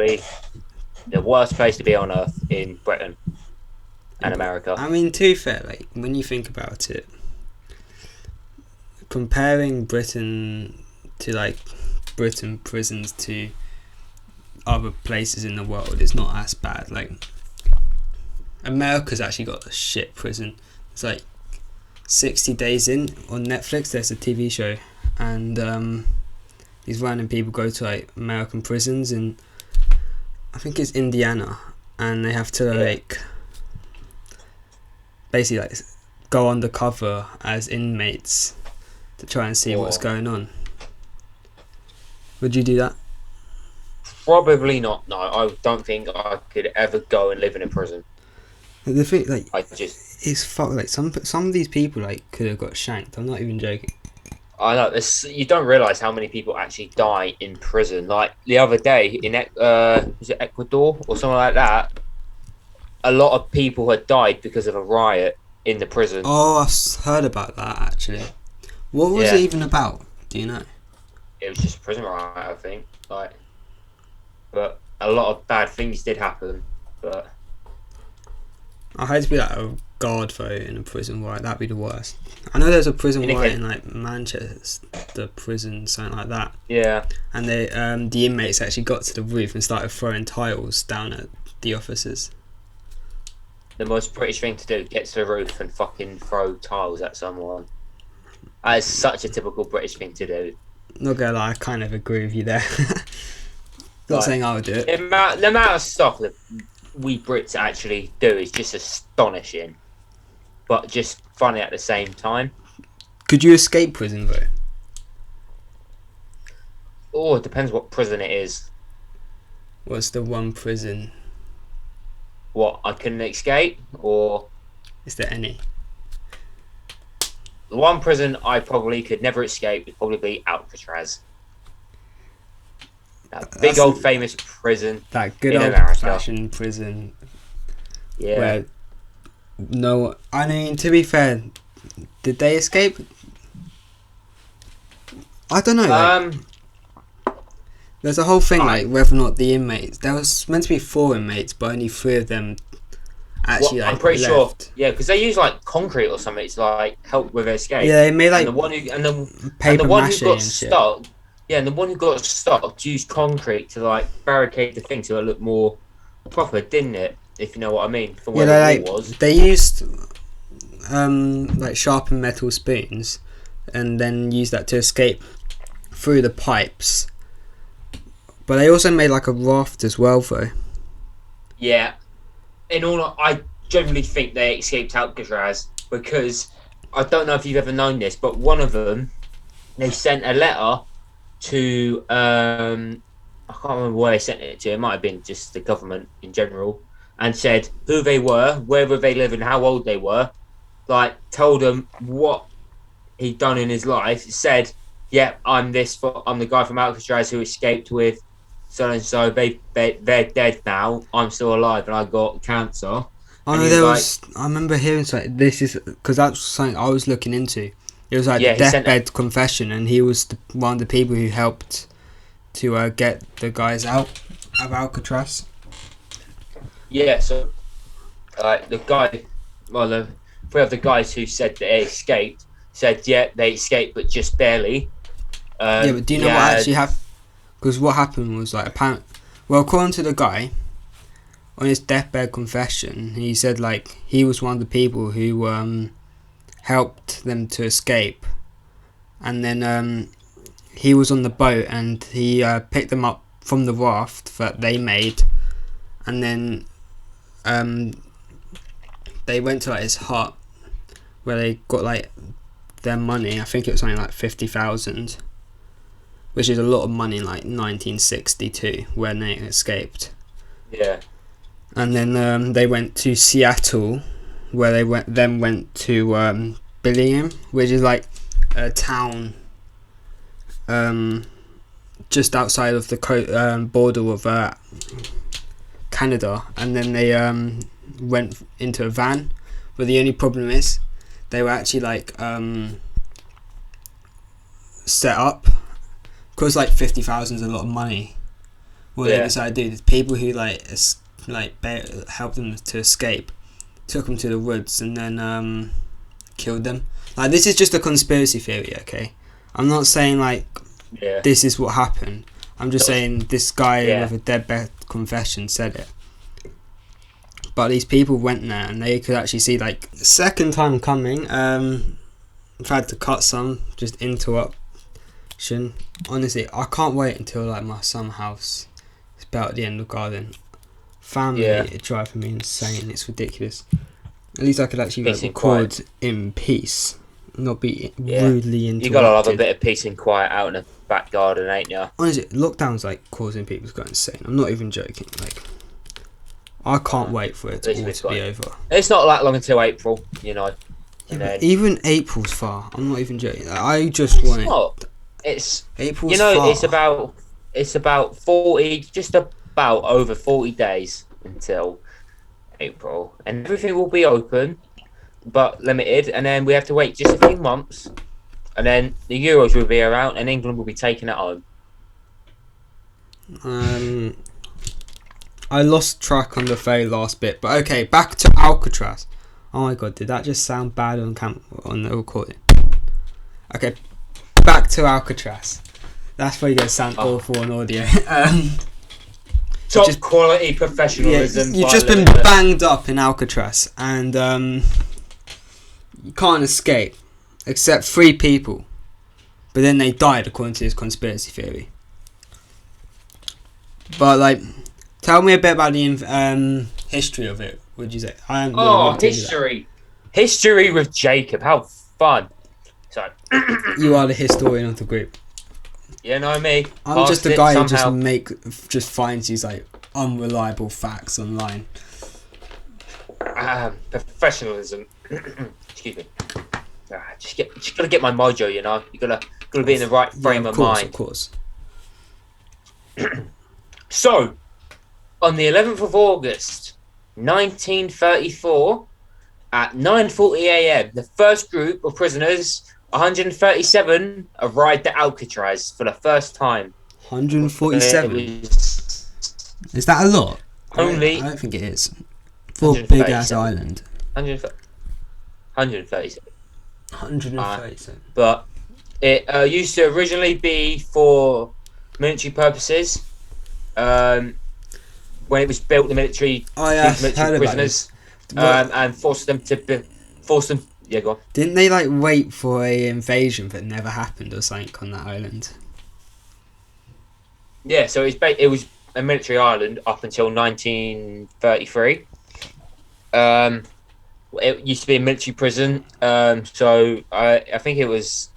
probably the worst place to be on earth in Britain and America. I mean, to be fair, like when you think about it, comparing Britain to like Britain prisons to other places in the world is not as bad. Like America's actually got a shit prison. It's like 60 Days In on Netflix. There's a TV show, and these random people go to like American prisons in, I think it's Indiana, and they have to like basically like go undercover as inmates to try and see what's going on. Would you do that? Probably not. No, I don't think I could ever go and live in a prison. The thing, like, it's fuck. Like some of these people like could have got shanked. I'm not even joking. I know this. You don't realize how many people actually die in prison. Like the other day in was it Ecuador or something like that? A lot of people had died because of a riot in the prison. Oh, I've heard about that actually. What was it even about? Do you know? It was just a prison riot, I think. Like, but a lot of bad things did happen. But I hate to be like a guard though in a prison riot. That'd be the worst. I know there's a prison riot in like Manchester prison, something like that. Yeah. And they the inmates actually got to the roof and started throwing tiles down at the officers. The most British thing to do: get to the roof and fucking throw tiles at someone. That is such a typical British thing to do. Not gonna lie, I kind of agree with you there. Not saying I would do it. The amount of stuff that we Brits actually do is just astonishing, but just funny at the same time. Could you escape prison though? Oh, it depends what prison it is. What's the one prison? What, I couldn't escape, or is there any? The one prison I probably could never escape would probably be Alcatraz. That big old famous prison. That good old fashioned prison. Yeah. Where no, I mean, to be fair, did they escape? I don't know. There's a whole thing like whether or not the inmates. There was meant to be 4 inmates, but only 3 of them actually. I'm pretty sure. Yeah, because they use like concrete or something to like help with escape. Yeah, they made like and the one who paper mache who got and stuck. Shit. Yeah, and the one who got stuck used concrete to like barricade the thing so it looked more proper, didn't it? If you know what I mean. For where the wall was. They used like sharpened metal spoons, and then used that to escape through the pipes. But they also made like a raft as well, though. Yeah, I generally think they escaped Alcatraz because I don't know if you've ever known this, but one of them, they sent a letter to I can't remember where they sent it to. It might have been just the government in general, and said who they were, where they live, and how old they were. Like, told them what he'd done in his life. Said, "Yeah, I'm the guy from Alcatraz who escaped with so and so. They're dead now. I'm still alive, and I got cancer." Oh no, there was. I remember hearing something. This is because that's something I was looking into. It was like the deathbed confession, and he was one of the people who helped to get the guys out of Alcatraz. Yeah, so the 3 of the guys who said that they escaped said, yeah, they escaped, but just barely. Yeah, but do you know what actually happened? Because what happened was like apparently, well, according to the guy, on his deathbed confession, he said like he was one of the people who helped them to escape, and then he was on the boat and he picked them up from the raft that they made, and then they went to like his hut where they got like their money. I think it was something like 50,000, which is a lot of money in like 1962 when they escaped. Yeah. And then they went to Seattle, where they went to Billingham, which is like a town just outside of the border of Canada. And then they went into a van, but the only problem is they were actually like set up, because like 50,000 is a lot of money. what they decided to do. The people who helped them to escape, took them to the woods and then killed them. Like, this is just a conspiracy theory, okay? I'm not saying this is what happened. I'm just saying this guy with a deathbed confession said it. But these people went there and they could actually see, second time coming. I've had to cut some, just interruption. Honestly, I can't wait until my summer house is built at the end of the garden. Family are driving me insane. It's ridiculous. At least I could actually record in peace, not be rudely interrupted. You gotta have a bit of peace and quiet out in the back garden, ain't you? Honestly, lockdown's causing people to go insane. I'm not even joking. I can't wait for it all to be over. It's not that long until April, you know. Even April's far. I'm not even joking. I just want it. It's April's far. It's about 40, just about over 40 days until April, and everything will be open but limited, and then we have to wait just a few months, and then the Euros will be around and England will be taking it home. I lost track on the very last bit, but okay, back to Alcatraz. Oh my god, did that just sound bad on the recording? Okay, back to Alcatraz. That's probably going to sound awful on audio. Top quality professionalism. You've just been banged up in Alcatraz, and you can't escape, except 3 people. But then they died, according to this conspiracy theory. But tell me a bit about the history of it. Would you say? History with Jacob. How fun! So you are the historian of the group. You know me. I'm just the guy who just finds these unreliable facts online. Professionalism. Excuse me. Just gotta get my mojo. You know, you gotta be in the right frame of mind. Of course. So, on the 11th of August, 1934, at 9:40 a.m., the first group of prisoners, 137, arrived at Alcatraz for the first time. 147? Is that a lot? I don't think it is. For a big-ass island. 137. 137. But it used to originally be for military purposes. When it was built, the military military prisoners and forced them. Yeah, go on. Didn't they wait for a invasion that never happened or something on that island? Yeah, so it was a military island up until 1933. It used to be a military prison. So I think it was.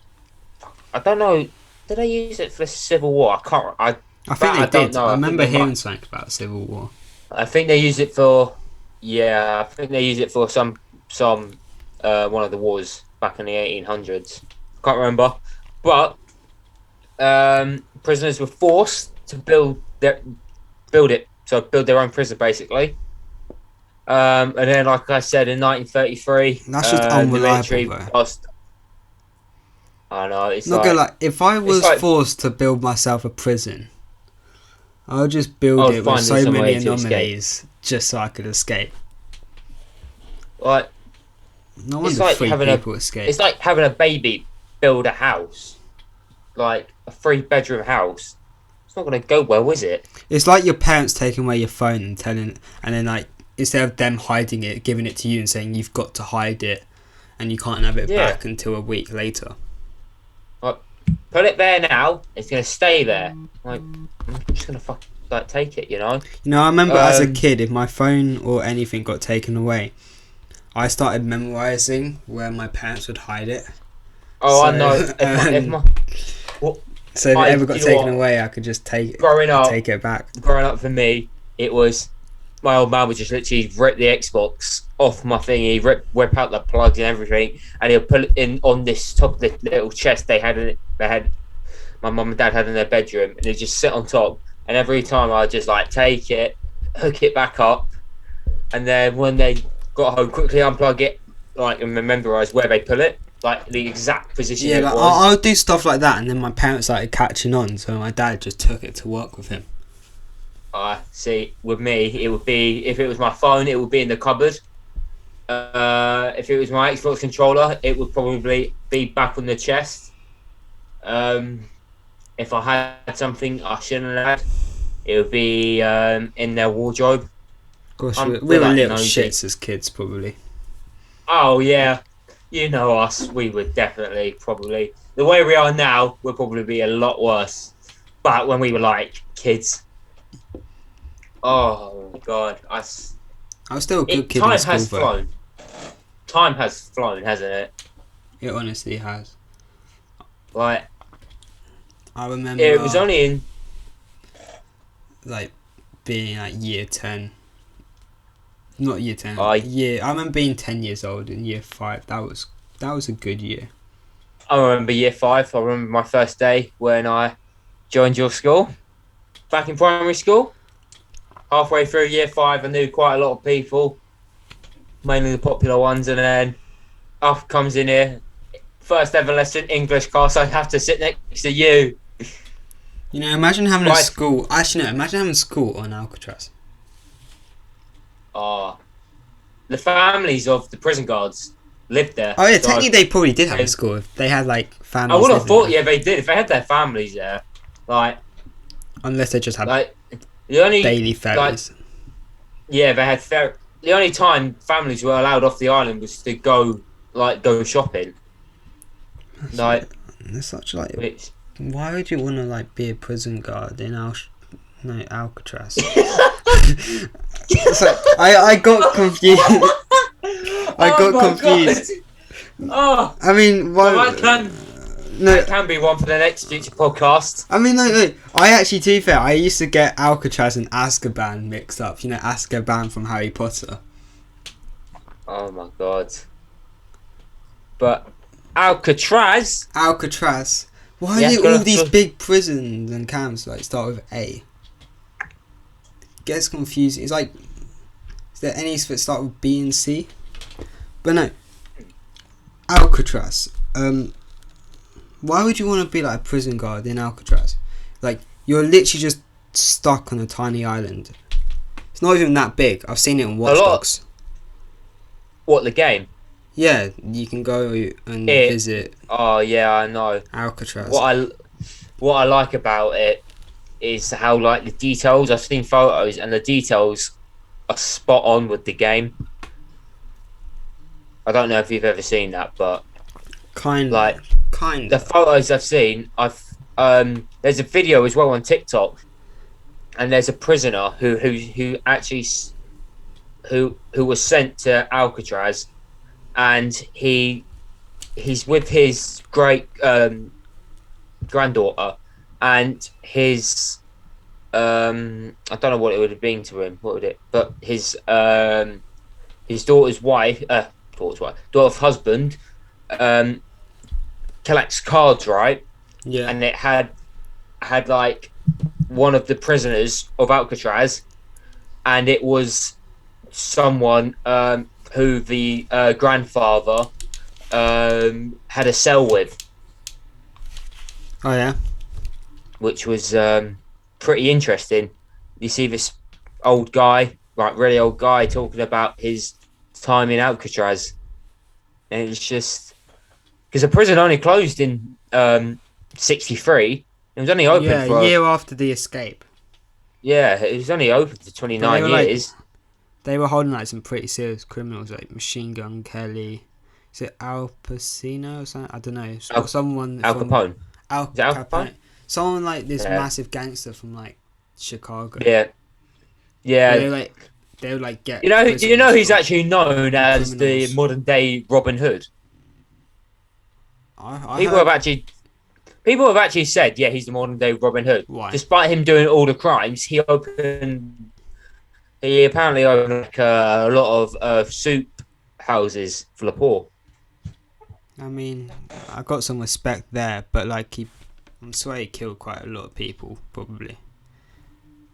I don't know. Did they use it for the Civil War? I think they did. I remember hearing something about the Civil War. I think they used it for. Yeah, I think they used it for some one of the wars back in the 1800s. Can't remember, but prisoners were forced to build their own prison basically. And then, like I said, in 1933, that's just unreliable. I know, it's not gonna if I was forced to build myself a prison, I would just build it with so many anomalies just so I could escape. No wonder people escape. It's like having a baby build a house, like a 3-bedroom house. It's not going to go well, is it? It's like your parents taking away your phone and then instead of them hiding it, giving it to you and saying you've got to hide it, and you can't have it back until a week later. Put it there now. It's going to stay there. I'm just going to take it, you know. I remember as a kid, if my phone or anything got taken away, I started memorising where my parents would hide it. I know. So if it ever got taken away, I could just take it back. Growing up for me, it was my old man would just literally rip the Xbox off my thingy, whip out the plugs and everything, and he'll put it in on this top of the little chest they had my mum and dad had in their bedroom, and he'd just sit on top. And every time I'd just take it, hook it back up, and then when they got home, quickly unplug it, and memorise where they put it, the exact position. Yeah, I'll do stuff like that, and then my parents started catching on, so my dad just took it to work with him. See, with me, it would be, if it was my phone, it would be in the cupboard. If it was my Xbox controller, it would probably be back on the chest. If I had something I shouldn't have had, it would be in their wardrobe. Gosh, I'm we good were at little nosy. shits as kids, probably. Oh yeah, you know us. We would definitely, probably, the way we are now, we'll probably be a lot worse. But when we were like kids, oh god, I was still a good kid in time school, has though. flown. Time has flown, hasn't it? It honestly has. Like I remember, it was only in like, being like year 10. Not year 10. I I remember being 10 years old in year 5. That was a good year. I remember year 5. I remember my first day when I joined your school back in primary school. Halfway through year 5, I knew quite a lot of people, mainly the popular ones, and then off comes in here. First ever lesson English class. I have to sit next to you. You know, imagine having a Right. school. Actually, no, imagine having a school on Alcatraz. The families of the prison guards lived there. Oh yeah, So technically they probably did have a school if they had like I families. would have living thought, there. yeah, they did. If they had their families there, like Unless they just had the only daily ferries. yeah, they had the only time families were allowed off the island was to go shopping. Like, It's such like. which Why would you want to like be a prison guard in Alcatraz? It's like, I got confused. I got confused. Oh, I mean, why? well, that can be one for the next future podcast. I mean, no. I actually, to be fair, I used to get Alcatraz and Azkaban mixed up. You know, Azkaban from Harry Potter. Oh my god! But Alcatraz. Why Yeah, are gotta- all these big prisons and camps like start with A? Gets confusing. It's like, is there any that start with B and C? But no, Alcatraz. Why would you want to be like a prison guard in Alcatraz? Like, you're literally just stuck on a tiny island. It's not even that big. I've seen it on Watch Dogs. What, the game? Yeah, you can go and visit Oh yeah, I know. Alcatraz. What I like about it is how like the details. I've seen photos and the details are spot on with the game. I don't know if you've ever seen that, but Kind the photos I've seen, there's a video as well on TikTok, and there's a prisoner who actually who was sent to Alcatraz, and he's with his great granddaughter, and his I don't know what it would have been to him. What would it? But his daughter's husband collects cards, right? Yeah. And it had like one of the prisoners of Alcatraz, and it was someone who the grandfather had a cell with. Oh yeah. Which was pretty interesting. You see this old guy, like really old guy, talking about his time in Alcatraz, and it's just because the prison only closed in '63. It was only open for a year after the escape. Yeah, it was only open for 29 years. They were holding like some pretty serious criminals, like Machine Gun Kelly. Is it Al Pacino or something? I don't know. Someone Al Capone. Al Capone. Someone like this massive gangster from like Chicago. Yeah. They would like get. You know, he's actually known as the modern day Robin Hood. People have actually said, yeah, he's the modern day Robin Hood. Why? Despite him doing all the crimes, he apparently opened like a lot of soup houses for the poor. I mean, I got some respect there, but like I'm sure he killed quite a lot of people, probably.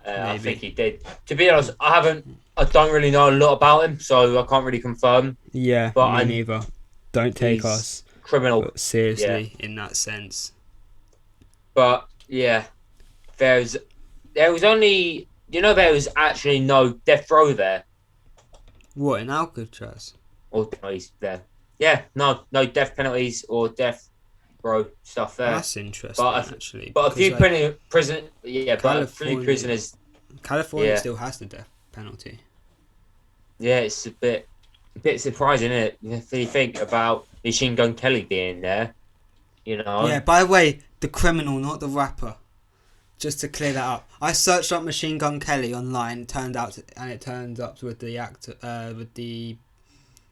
I think he did. To be honest, I don't really know a lot about him, so I can't really confirm. Yeah, but me neither. Don't take us criminal seriously in that sense. But yeah, there was only You know there was actually no death row there, What, in Alcatraz? or penalties there. Yeah, no death penalties or death row stuff there. That's interesting, But actually, but a because few like but a few California, prisoners. California Yeah, still has the death penalty. yeah, it's a bit surprising, isn't it? If you think about Machine Gun Kelly being there, you Yeah. know. By the way, the criminal, not the rapper. Just to clear that up, I searched up Machine Gun Kelly online. It turned up with the actor, with the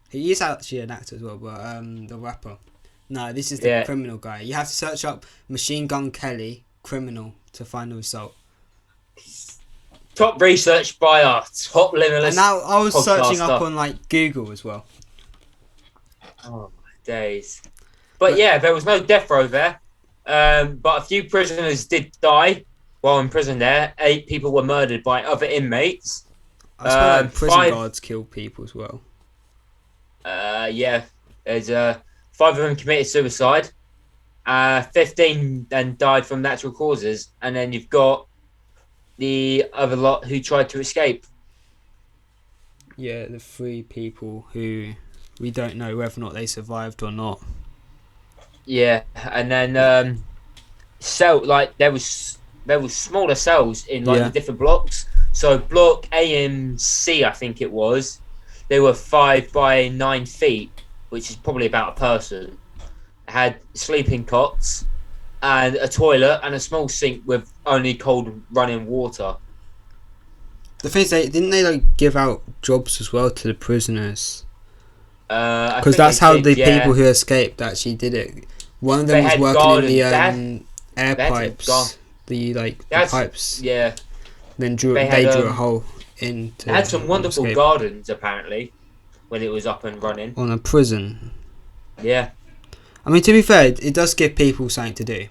he is actually an actor as well, but the rapper. No, this is the Yeah, criminal guy. You have to search up Machine Gun Kelly criminal to find the result. top research by our top And limitless now I was searching up podcaster. on like Google as well. Oh my days! But But yeah, there was no death row there. But a few prisoners did die while in prison there. 8 people were murdered by other inmates. I swear like prison Five, guards kill people as well. yeah, there's 5 of them committed suicide. 15 then died from natural causes, and then you've got the other lot who tried to escape. Yeah, the 3 people who we don't know whether or not they survived or not. Yeah, and then cell like there was smaller cells in like the Yeah. different blocks. So block A and C, I think it was. They were 5 by 9 feet, which is probably about a person. Had sleeping cots and a toilet and a small sink with only cold running water. The thing is, they like give out jobs as well to the prisoners I because think that's they how did, the yeah. people who escaped actually did it. One of them They was had working in the gardens. air they had pipes, the That's pipes. yeah. Then They they had drew a hole into they had some wonderful escape gardens apparently when it was up and running. on a prison. Yeah. I mean, to be fair, it does give people something to do.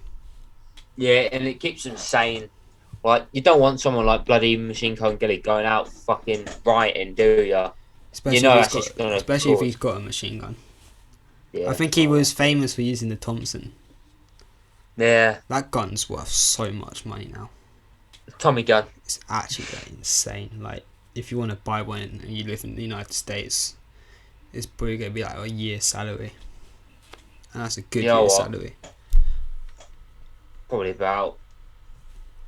Yeah, and it keeps them sane. Like, you don't want someone like bloody Machine Gun Kelly going out fucking rioting, do ya? You Especially know if that's just gonna he's cause. got a machine gun. Yeah. I think he was famous for using the Thompson. Yeah. That gun's worth so much money now. Tommy gun. It's actually like, insane. Like, if you want to buy one and you live in the United States, it's probably going to be like a year's salary. And that's a good You know year's what? salary. Probably about.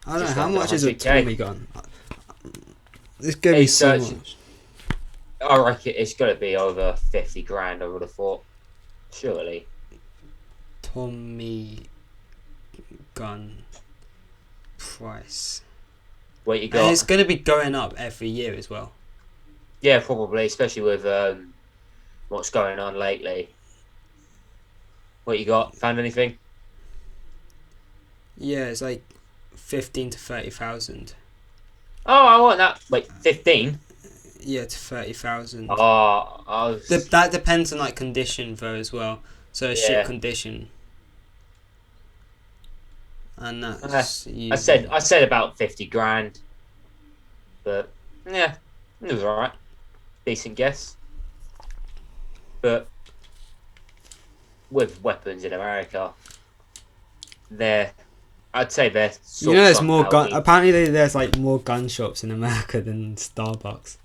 I don't know, Just how under much is a 100K. Tommy gun? It's going to be Hey, so search- much. I reckon it's gotta be over 50 grand, I would have thought. Surely. Tommy gun price. What you And got? it's going to be going up every year as well. Yeah, probably, especially with what's going on lately. What you got? Found anything? Yeah, it's like 15 to 30,000. Oh, I want that. Wait, 15? Yeah, to 30,000. Oh, I was... That depends on like condition though as well. So Yeah. shit condition. And that's I said about 50 grand. But, yeah, it was alright. Decent guess. But, with weapons in America, I'd say they're you know, there's more somehow gun. being- Apparently, there's like more gun shops in America than Starbucks.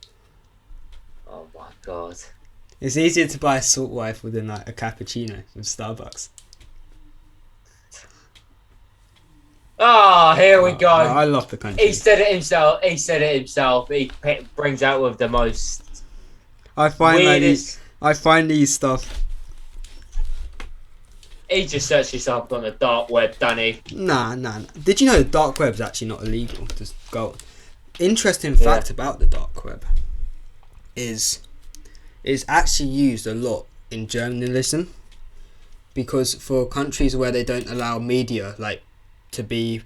Oh my god. It's easier to buy a assault rifle than like a cappuccino from Starbucks. Ah, here we go. I love the country. He said it himself. He brings out with the most I find weirdest. I find these stuff. He just searched himself on the dark web, done he? Nah. Did you know the dark web's actually not illegal? Just go. Interesting fact about the dark web is it's actually used a lot in journalism, because for countries where they don't allow media like to be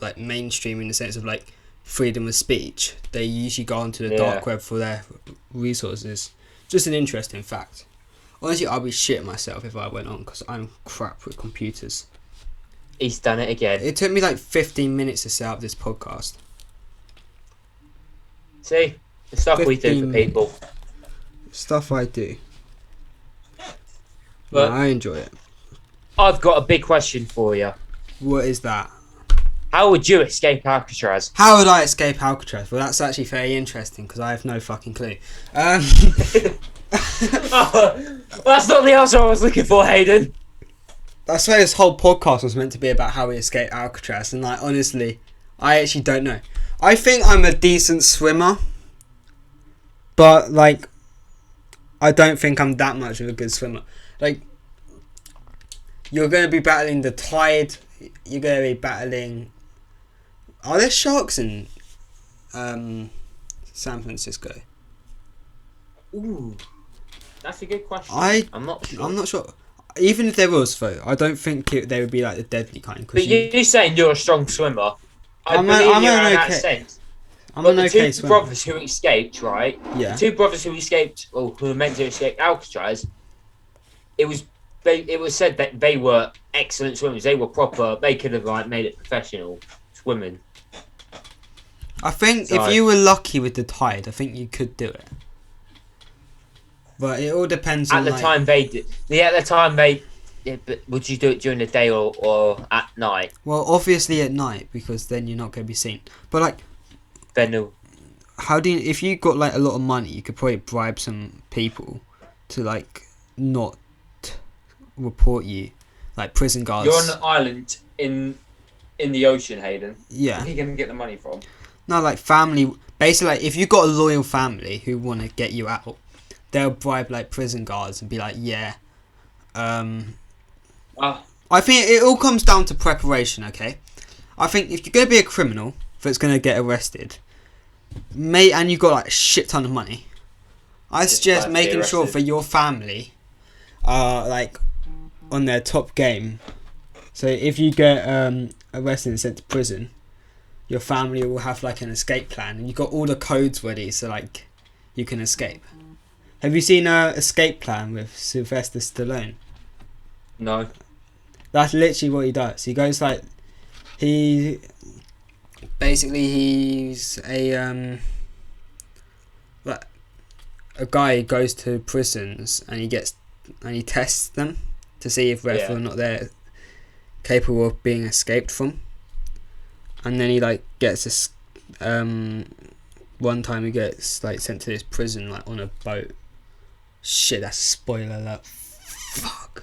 like mainstream in the sense of like freedom of speech, they usually go onto the dark web for their resources. Just an interesting fact. Honestly, I'd be shitting myself if I went on, because I'm crap with computers. He's done it again. It took me like 15 minutes to set up this podcast. See? The stuff we do 15 for people. Stuff I do. But I enjoy it. I've got a big question for you. What is that? How would you escape Alcatraz? How would I escape Alcatraz? Well, that's actually very interesting because I have no fucking clue. Oh, that's not the answer I was looking for, Hayden. That's why this whole podcast was meant to be about how we escape Alcatraz, and like honestly, I actually don't know. I think I'm a decent swimmer, but like, I don't think I'm that much of a good swimmer. Like, you're going to be battling the tide. You're going to be battling. Are there sharks in San Francisco? Ooh, that's a good question. I'm not sure. I'm not sure. Even if there was, though, I don't think they would be like the deadly kind. But you're saying you're a strong swimmer. I'm believe an you in okay- that sense. I'm But an the okay two swimmer. brothers who escaped, right? Yeah. The two brothers who escaped, or who were meant to escape Alcatraz, it was said that they were excellent swimmers. They were proper. They could have like made it professional swimming. I think So, if you were lucky with the tide, I think you could do it. But it all depends on at the time they did. Yeah, at the time they. Yeah, but would you do it during the day or at night? Well, obviously at night because then you're not going to be seen. But like, Then how do you? If you got like a lot of money, you could probably bribe some people to like not report you, like prison guards. you're on an island in the ocean, Hayden. Yeah. Where are you gonna get the money from? No, like family. Basically, like, if you got a loyal family who want to get you out, they'll bribe like prison guards and be like, yeah. I think it all comes down to preparation. Okay, I think if you're gonna be a criminal that's gonna get arrested, and you've got like a shit ton of money, I suggest making sure for your family are like on their top game. So if you get arrested and sent to prison, your family will have like an escape plan, and you've got all the codes ready, so like you can escape. Have you seen Escape Plan with Sylvester Stallone? No. That's literally what he does. He goes like, he's a like a guy who goes to prisons and he tests them to see if whether or not they're capable of being escaped from. And then he like gets this one time he gets like sent to this prison like on a boat. Shit, that's a spoiler alert. Fuck.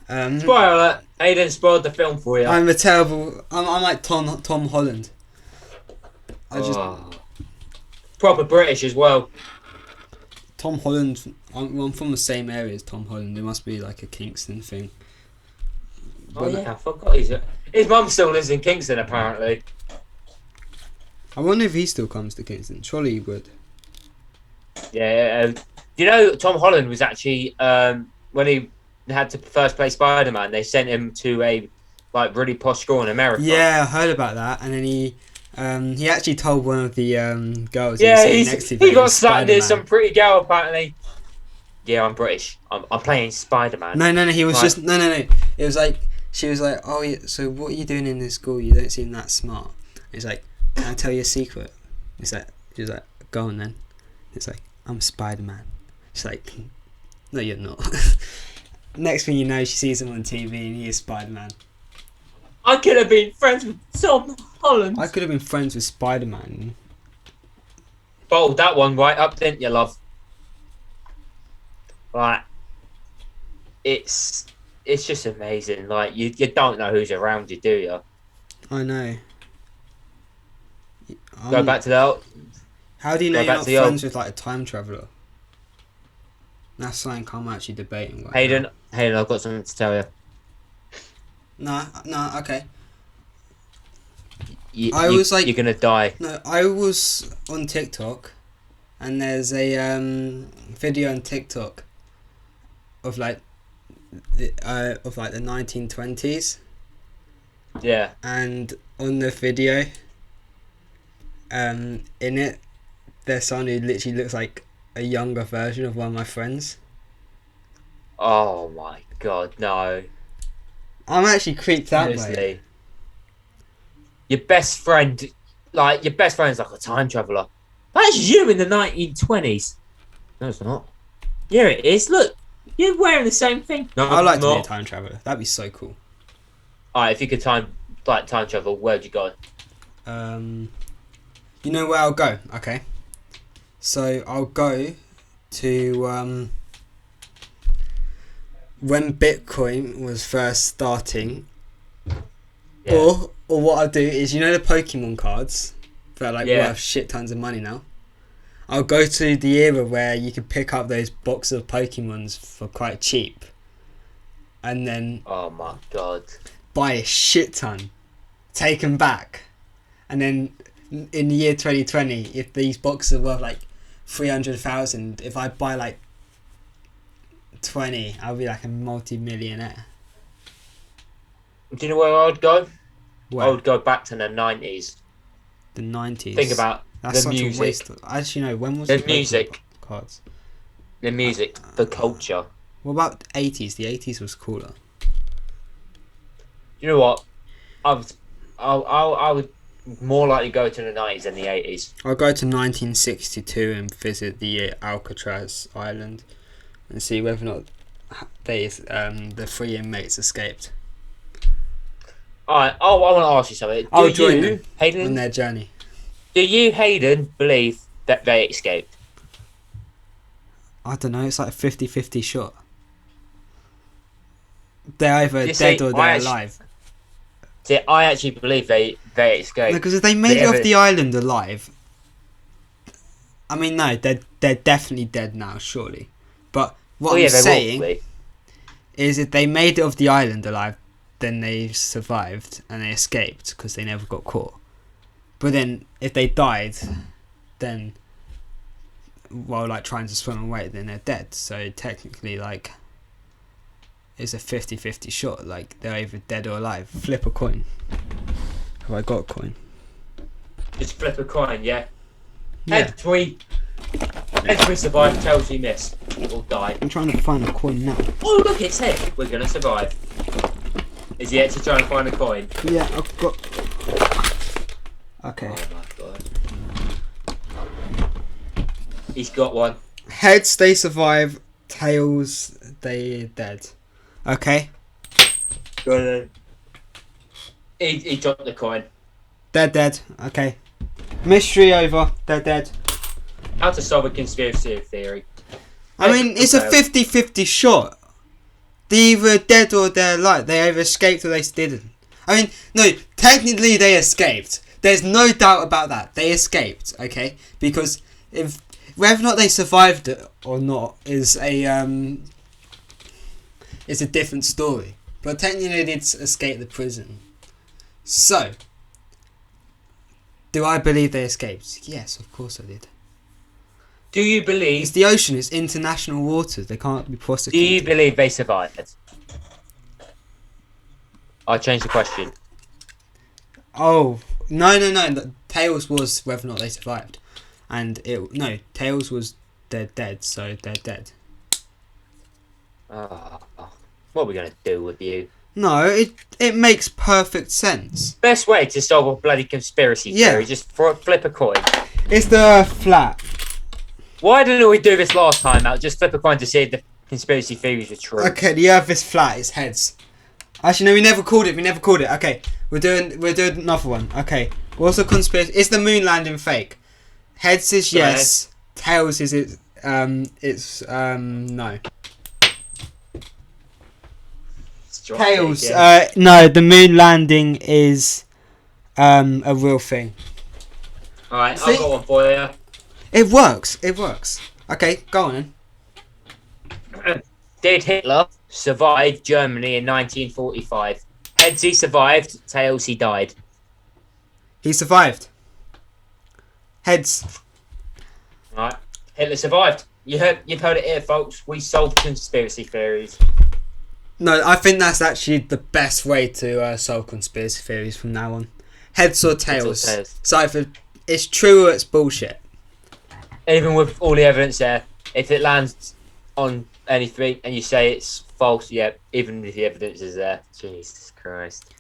Spoiler alert! Aiden spoiled the film for you. I'm like Tom Holland. Proper British as well. Tom Holland. I'm from the same area as Tom Holland. It must be like a Kingston thing. Oh yeah, I forgot his mum still lives in Kingston apparently. I wonder if he still comes to Kingston. Surely he would. Yeah, you know Tom Holland was actually when he had to first play Spider-Man, they sent him to a like really posh school in America. Yeah, I heard about that, and then he actually told one of the girls. Yeah, he next to he got slapped near some pretty girl apparently. Yeah, I'm British. I'm playing Spider-Man. No. He was just no. It was like she was like, oh, yeah, so what are you doing in this school? You don't seem that smart. He's like, can I tell you a secret? He's like, she was like, go on then. It's like, I'm Spider-Man. She's like, no, you're not. Next thing you know, she sees him on TV and he is Spider-Man. I could have been friends with Tom Holland. I could have been friends with Spider-Man. Bottled that one right up, didn't you, love? Like, it's just amazing. Like, you don't know who's around you, do you? I know. Go back to the... How do you know you're not friends with like a time traveller? That's something I'm actually debating right Hayden, I've got something to tell you. No, okay. You're gonna die. No, I was on TikTok, and there's a video on TikTok of like the 1920s. Yeah. And on the video, in it, there's someone who literally looks like a younger version of one of my friends. Oh my god, no. I'm actually creeped out by it. Your best friend's like a time traveller. That's you in the 1920s. No, it's not. Yeah, it is. Look, you're wearing the same thing. No, I'd like to be a time traveller. That'd be so cool. Alright, if you could time like time travel, where'd you go? You know where I'll go? Okay. So I'll go to when Bitcoin was first starting. Yeah. Or what I'll do is, you know the Pokemon cards that are worth shit tons of money now? I'll go to the era where you could pick up those boxes of Pokemons for quite cheap. And then... Oh my god. Buy a shit ton. Take them back. And then in the year 2020, if these boxes are worth 300,000, if I buy 20, I'll be a multi-millionaire. Do you know where I would go? Where? I would go back to the 90s. The 90s? Think about That's the such music. A waste of, actually, no, when was the the music cards? The music, the culture. What about 80s? The 80s was cooler. You know what? I would more likely go to the 90s than the 80s. I'll go to 1962 and visit the Alcatraz island and see whether or not the 3 inmates escaped. Alright, I want to ask you something. I'll join them Hayden, on their journey. Do you, Hayden, believe that they escaped? I don't know, it's like a 50-50 shot. They're either dead or they're alive. See, I actually believe they escaped. Because if they made it off the island alive... I mean, no, they're definitely dead now, surely. But what I'm saying is if they made it off the island alive, then they survived and they escaped because they never got caught. But then if they died, then while trying to swim away, then they're dead. So technically, it's a 50-50 shot. They're either dead or alive. Flip a coin. Have I got a coin? Just flip a coin, yeah. Yeah. Heads we survive, tails we miss. Or die. I'm trying to find a coin now. Oh look, it's here. We're gonna survive. Is he actually trying to find a coin? Yeah, I've got... Okay. Oh my god. He's got one. Heads, they survive. Tails, they dead. Okay. Good. He dropped the coin. They're dead. Okay. Mystery over. They're dead. How to solve a conspiracy theory. I mean, it's a 50-50 shot. They're either dead or they're alive. They either escaped or they didn't. I mean, no, technically they escaped. There's no doubt about that. They escaped, okay? Because whether or not they survived it or not is a different story. But technically they did escape the prison. So, do I believe they escaped? Yes, of course I did. Do you believe... It's the ocean, it's international waters, they can't be prosecuted. Do you believe they survived? I changed the question. Oh, no. Tails was whether or not they survived. And Tails was they're dead, so they're dead. Oh, what are we going to do with you? No, it makes perfect sense. Best way to solve a bloody conspiracy theory, just flip a coin. It's the Earth flat. Why didn't we do this last time out? Just flip a coin to see if the conspiracy theories are true. Okay, the Earth is flat. It's heads. Actually, no, we never called it. Okay, we're doing another one. Okay, what's the conspiracy? Is the moon landing fake? Heads is yes. Tails is it? No. Tails. Yeah. No, the moon landing is a real thing. All right, I've got one for you. It works. Okay, go on then. Did Hitler survive Germany in 1945? Heads, he survived. Tails, he died. He survived. Heads. Right. Hitler survived. You've heard it here, folks. We solved conspiracy theories. No, I think that's actually the best way to solve conspiracy theories from now on. Heads or tails. So either it's true or it's bullshit. Even with all the evidence there, if it lands on anything and you say it's false, yeah, even if the evidence is there. Jesus Christ.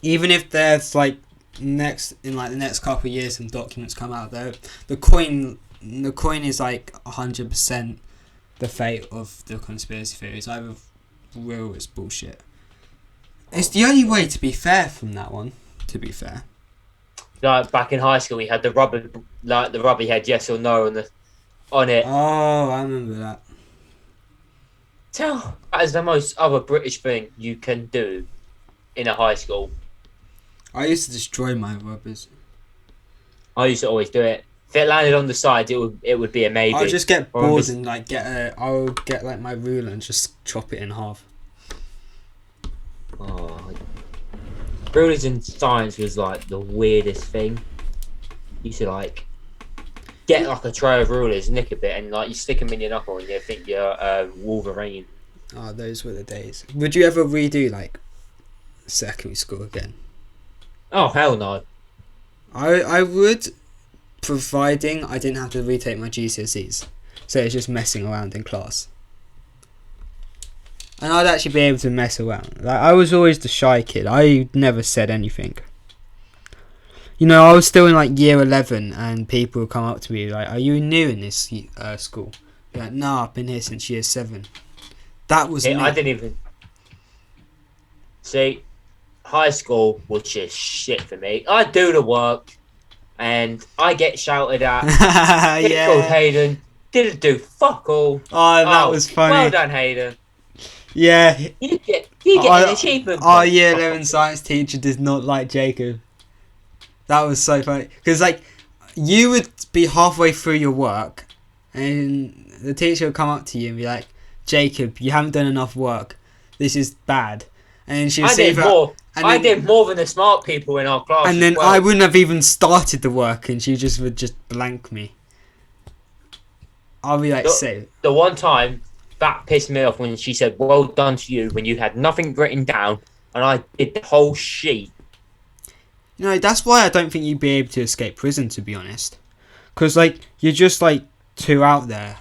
Even if there's the next couple of years some documents come out though, the coin is 100% the fate of the conspiracy theories. Either real or it's bullshit. It's the only way to be fair from that one. To be fair. Like back in high school, we had the rubber head yes or no on it. Oh, I remember that. That is the most other British thing you can do in a high school. I used to destroy my rubbers. I used to always do it. If it landed on the side, it would be a maybe. I'll just get bored and like I'll get like my ruler and just chop it in half. Oh, rulers in science was like the weirdest thing. You used to like get like a tray of rulers, nick a bit, and like you stick them in your knuckle, and you think you're Wolverine. Oh, those were the days. Would you ever redo like secondary school again? Oh hell no! I would, providing I didn't have to retake my GCSEs, so it's just messing around in class. And I'd actually be able to mess around. Like I was always the shy kid. I never said anything. You know, I was still in like year 11, and people would come up to me like, "Are you new in this school?" Be like, "No, I've been here since year 7." That was me. I didn't even see. High school was just shit for me. I do the work, and I get shouted at. Yeah. Called Hayden didn't do fuck all. Oh, that was funny. Well done, Hayden. Yeah. You get an achievement. Our year 11 science teacher did not like Jacob. That was so funny. Because, like, you would be halfway through your work, and the teacher would come up to you and be like, "Jacob, you haven't done enough work. This is bad." And then she would say I did more than the smart people in our class. And then I wouldn't have even started the work, and she just would just blank me. I'll be like, "Say." The one time that pissed me off when she said, "Well done to you," when you had nothing written down, and I did the whole sheet. You know, that's why I don't think you'd be able to escape prison, to be honest. Because, like, you're just, like, too out there.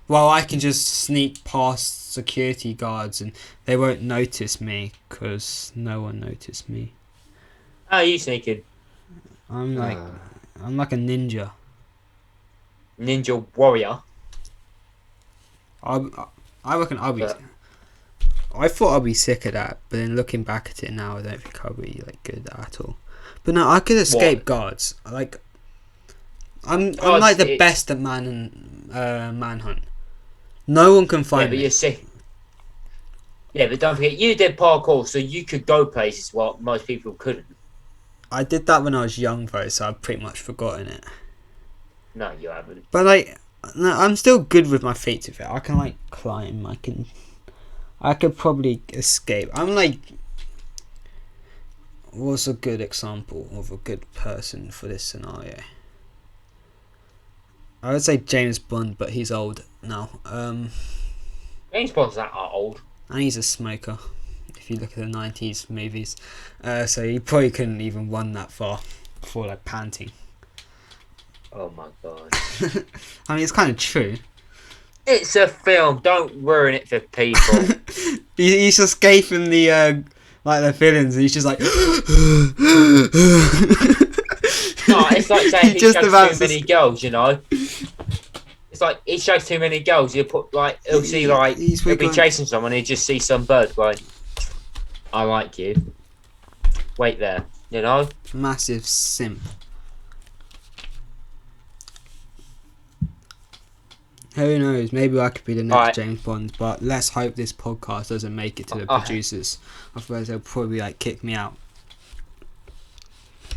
Well, I can just sneak past security guards and they won't notice me because no one noticed me. How are you sneaking? I'm like a ninja. Ninja warrior? I reckon I'll be... I thought I'd be sick of that, but then looking back at it now, I don't think I'll be, like, good at all. But no, I could escape guards. Like, I'm like the best at manhunt. No one can find me. But you're sick. Yeah, but don't forget, you did parkour, so you could go places what most people couldn't. I did that when I was young, though, so I've pretty much forgotten it. No, you haven't. But, like, no, I'm still good with my feet, to fit. I can, like, climb. I could probably escape. I'm, like... What's a good example of a good person for this scenario? I would say James Bond, but he's old now. James Bond's that old. And he's a smoker, if you look at the 90s movies. So he probably couldn't even run that far before, like, panting. Oh my god. I mean, it's kind of true. It's a film. Don't ruin it for people. He's escaping the... like the villains, and he's just like. No, it's like saying he shows too many girls, you know. It's like he shows too many girls. He'll see like he'll be chasing someone. He'll just see some bird going, "I like you." Wait there, you know. Massive simp. Who knows? Maybe I could be the next James Bond, but let's hope this podcast doesn't make it to the producers. Otherwise, they'll probably like kick me out.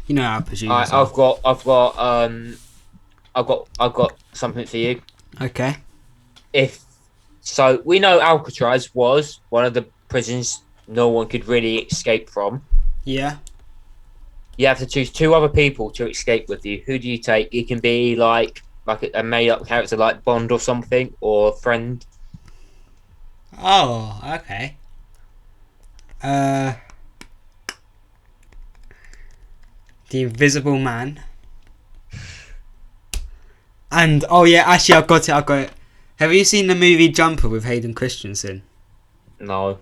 You know how producers are. I've got something for you. Okay. So we know Alcatraz was one of the prisons no one could really escape from. Yeah. You have to choose 2 other people to escape with you. Who do you take? It can be like a made-up character like Bond or something, or a friend. Oh, okay. The Invisible Man. And, oh yeah, actually I've got it. Have you seen the movie Jumper with Hayden Christensen? No.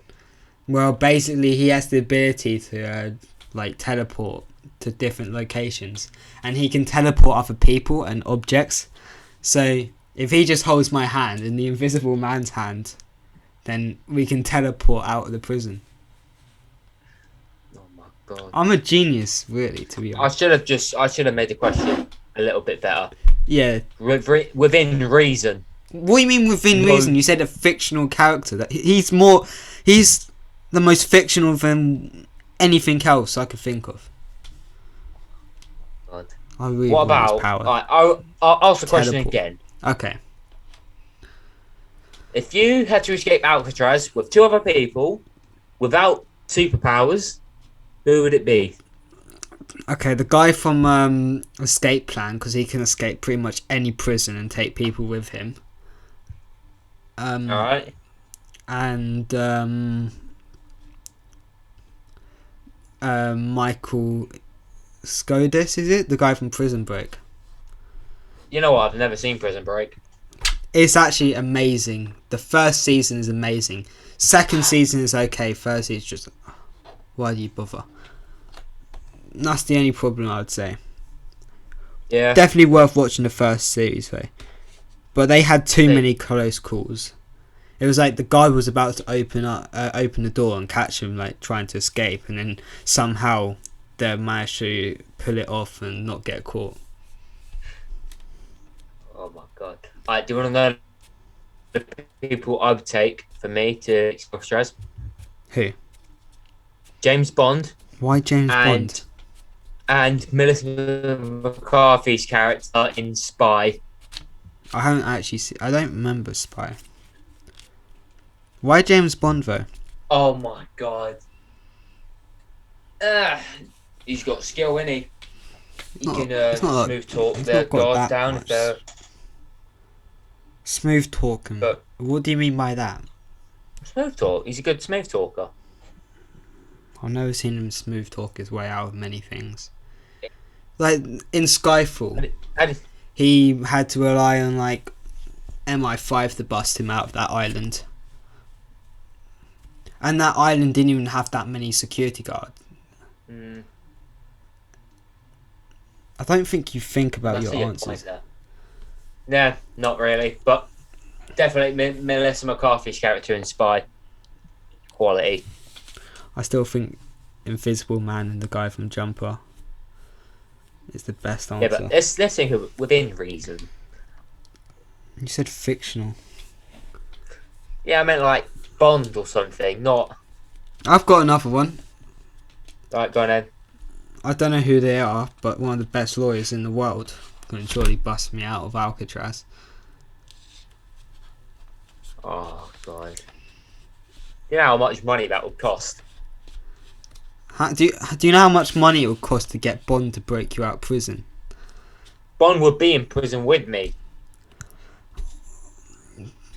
Well, basically he has the ability to, like, teleport to different locations. And he can teleport other people and objects. So, if he just holds my hand in the Invisible Man's hand, then we can teleport out of the prison. God. I'm a genius, really, to be honest. I should have made the question a little bit better. Yeah. Within reason. What do you mean within No. reason? You said a fictional character. That he's the most fictional than anything else I could think of. God. I really What want his about? power. I'll ask the question Teleport. again. Okay. If you had to escape Alcatraz with 2 other people without superpowers, who would it be? Okay, the guy from Escape Plan, because he can escape pretty much any prison and take people with him. All right. And Michael Scotus, is it? The guy from Prison Break. You know what? I've never seen Prison Break. It's actually amazing. The first season is amazing. Second season is okay. Third season is just... Why do you bother? That's the only problem, I would say. Yeah. Definitely worth watching the first series, though. But they had too many close calls. It was like the guy was about to open the door and catch him, like trying to escape, and then somehow they managed to pull it off and not get caught. Oh my God. Alright, do you want to know the people I would take for me to explore stress? Who? James Bond. Why James Bond? And Melissa McCarthy's character in Spy. I haven't actually seen... I don't remember Spy. Why James Bond, though? Oh my God. He's got skill, isn't he? He can smooth talk the guards down if they're... Smooth talking. But what do you mean by that? Smooth talk. He's a good smooth talker. I've never seen him smooth talk his way out of many things. Like in Skyfall, he had to rely on like MI5 to bust him out of that island. And that island didn't even have that many security guards. Mm. I don't think you think about your answers. Nah, not really. But definitely Melissa McCarthy's character in Spy. Quality. I still think Invisible Man and the guy from Jumper is the best answer. Yeah, but let's think of it within reason. You said fictional. Yeah, I meant like Bond or something, not... I've got another one. Right, go on then. I don't know who they are, but one of the best lawyers in the world can surely bust me out of Alcatraz. Oh, God. You know how much money that would cost? Do you know how much money it would cost to get Bond to break you out of prison? Bond would be in prison with me.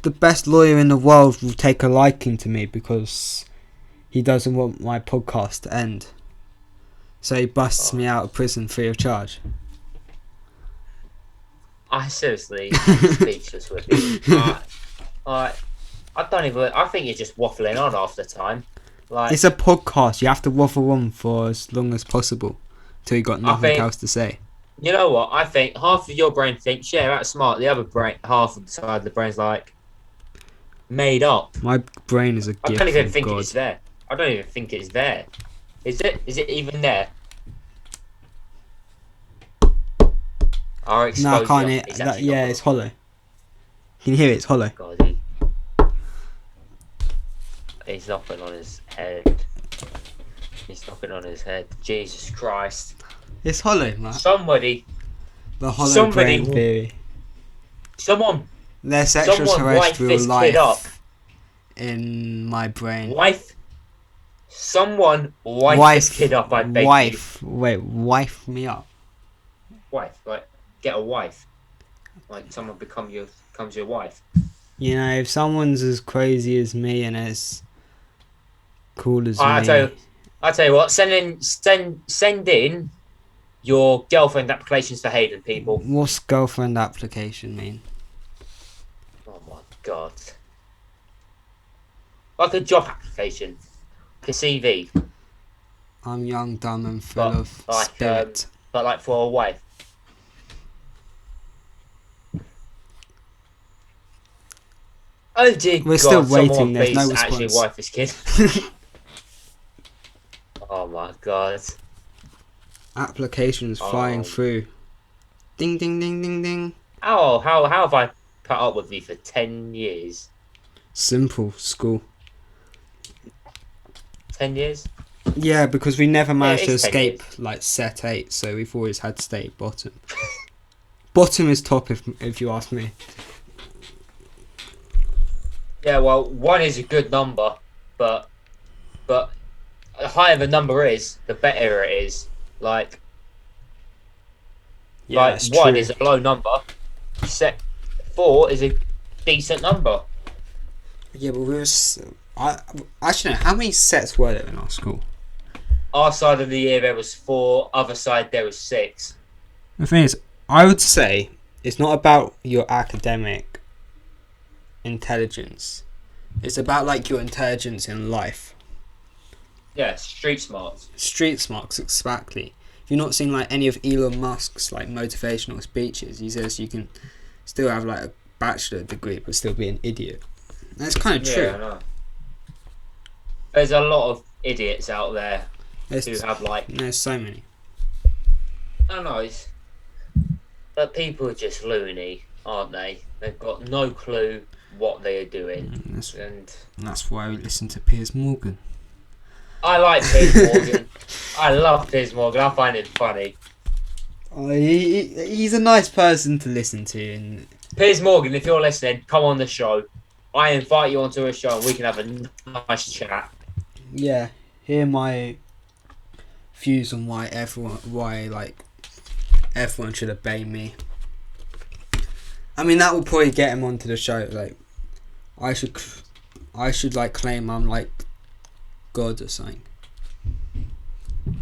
The best lawyer in the world will take a liking to me because he doesn't want my podcast to end. So he busts me out of prison free of charge. I seriously am speechless with you. I think you're just waffling on half the time. Like, it's a podcast. You have to waffle on for as long as possible till you got nothing else to say. You know what? I think half of your brain thinks, yeah, that's smart. The other brain, half of the side of the brain's like made up. My brain is a gift. I don't even think God. it's there. I don't even think it's there. Is it? Is it even there? Our exposure. No, I can't hear that. Yeah, it's hollow. Can you hear it? It's hollow. God, he's knocking on his head. He's knocking on his head. Jesus Christ. It's hollow, man. The hollow brain theory. There's extraterrestrial life in my brain. Someone wife this kid up, I beg you. Wait, wife me up. Wife, like get a wife. Like someone becomes your wife. You know, if someone's as crazy as me and as cool as me. I'll tell you what, send in your girlfriend applications to Hayden, people. What's girlfriend application mean? Oh my God. Like a job application. A CV. I'm young, dumb and full of spirit. But like for a wife. Oh dear God, We're still waiting. There's no actually response. wife this kid. Oh Oh my god. Applications flying through. Ding, ding, ding, ding, ding. How have I put up with you for 10 years? Simple, school. 10 years? Yeah, because we never managed to it's 10 escape years. like set 8, so we've always had to stay bottom. Bottom is top if you ask me. Yeah, well, 1 is a good number, but the higher the number is, the better it is. Like Yeah, that's 1 true. is a low number. Set 4 is a decent number. Yeah, but actually, no, how many sets were there in our school? Our side of the year there was 4, other side there was 6. The thing is, I would say it's not about your academic intelligence. It's about like your intelligence in life. Yeah, street smarts. Street smarts, exactly. If you've not seen like any of Elon Musk's like motivational speeches, he says you can still have like a bachelor degree but still be an idiot. That's kind of true. Yeah, I know. There's a lot of idiots out there who have like. There's so many. I know, but people are just loony, aren't they? They've got no clue what they are doing, and that's why we listen to Piers Morgan. I like Piers Morgan. I love Piers Morgan. I find it funny. Oh, he's a nice person to listen to. And Piers Morgan, if you're listening, come on the show. I invite you onto a show and we can have a nice chat. Yeah, hear my views on why everyone should obey me. I mean, that will probably get him onto the show. Like, I should like claim I'm like God or something. You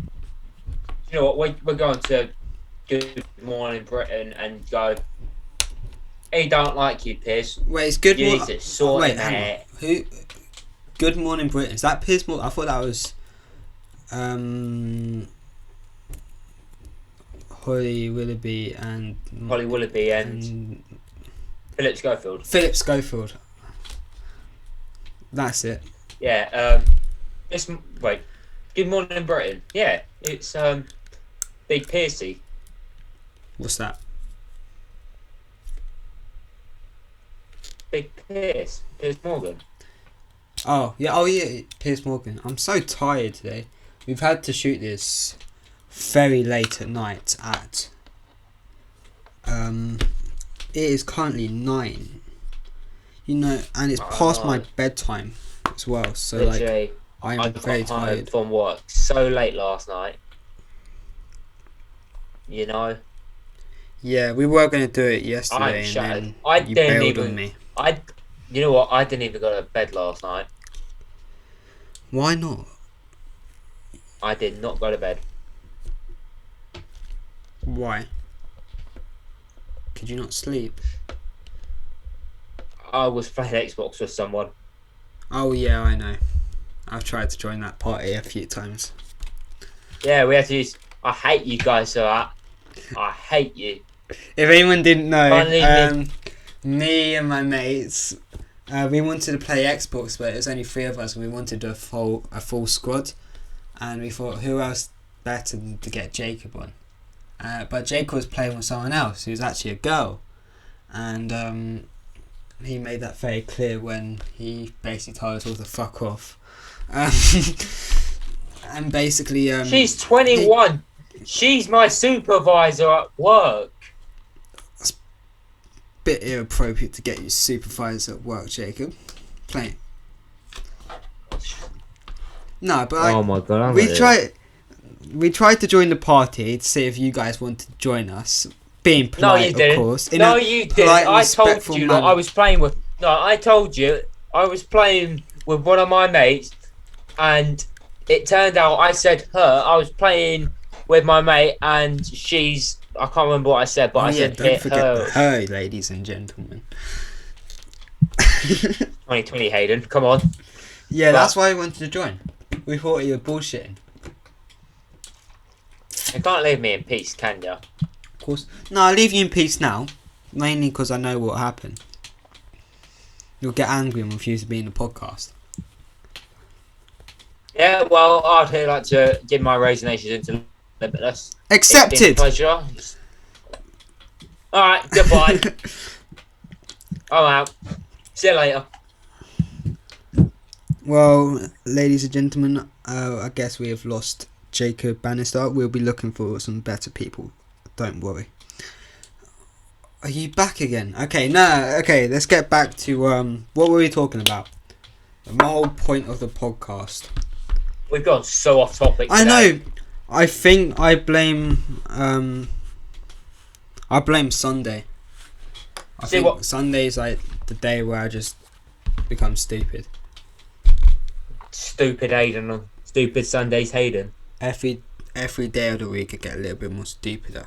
know what? We're going to Good Morning Britain and go. He don't like you, Piers. Wait, it's Good Morning. You need to sort him out. Who? Good Morning Britain. Is that Piers Morgan? I thought that was Holly Willoughby and Philip Schofield. Philip Schofield. That's it. Yeah. Good Morning Britain. Yeah, it's Big Piercy. What's that? Big Piers Morgan. Oh yeah, Piers Morgan. I'm so tired today. We've had to shoot this very late at night at it is currently 9. You know, and it's past my bedtime as well. So literally, like I'm very tired from work so late last night. You know. Yeah, we were going to do it yesterday, I'm and shattered. then you bailed on me. You know what? I didn't even go to bed last night. Why not? I did not go to bed. Why? Could you not sleep? I was playing Xbox with someone. Oh yeah, I know. I've tried to join that party a few times. Yeah, we had to use. I hate you guys for that. I hate you. If anyone didn't know, me and my mates, we wanted to play Xbox, but it was only 3 of us, and we wanted a full squad. And we thought, who else better than to get Jacob on? But Jacob was playing with someone else who was actually a girl, and he made that very clear when he basically told us all to fuck off. And basically, she's 21. She's my supervisor at work. It's a bit inappropriate to get your supervisor at work, Jacob. Play. No, but like, oh my god! We tried to join the party to see if you guys wanted to join us. Being polite, no, you didn't. Of course. No, you didn't. I told you that I was playing with. No, I told you I was playing with one of my mates, and it turned out I said her. I was playing with my mate, and she's. I can't remember what I said, but I said don't forget her. Her, ladies and gentlemen. 2020, Hayden. Come on. Yeah, that's why I wanted to join. We thought you were bullshitting. You can't leave me in peace, can you? Of course. No, I'll leave you in peace now. Mainly because I know what will happen. You'll get angry and refuse to be in the podcast. Yeah, well, I'd like to give my resignations into Limitless. It's been a Accepted. pleasure. All right, goodbye. I'm out. See you later. Well, ladies and gentlemen, I guess we have lost Jacob Bannister. We'll be looking for some better people. Don't worry. Are you back again? Okay, no. Okay, let's get back to what were we talking about? The whole point of the podcast. We've gone so off topic today. I know. I think I blame Sunday. I think what? Sunday's like the day where I just become stupid. Stupid Hayden on stupid Sundays Hayden. Every day of the week I get a little bit more stupider.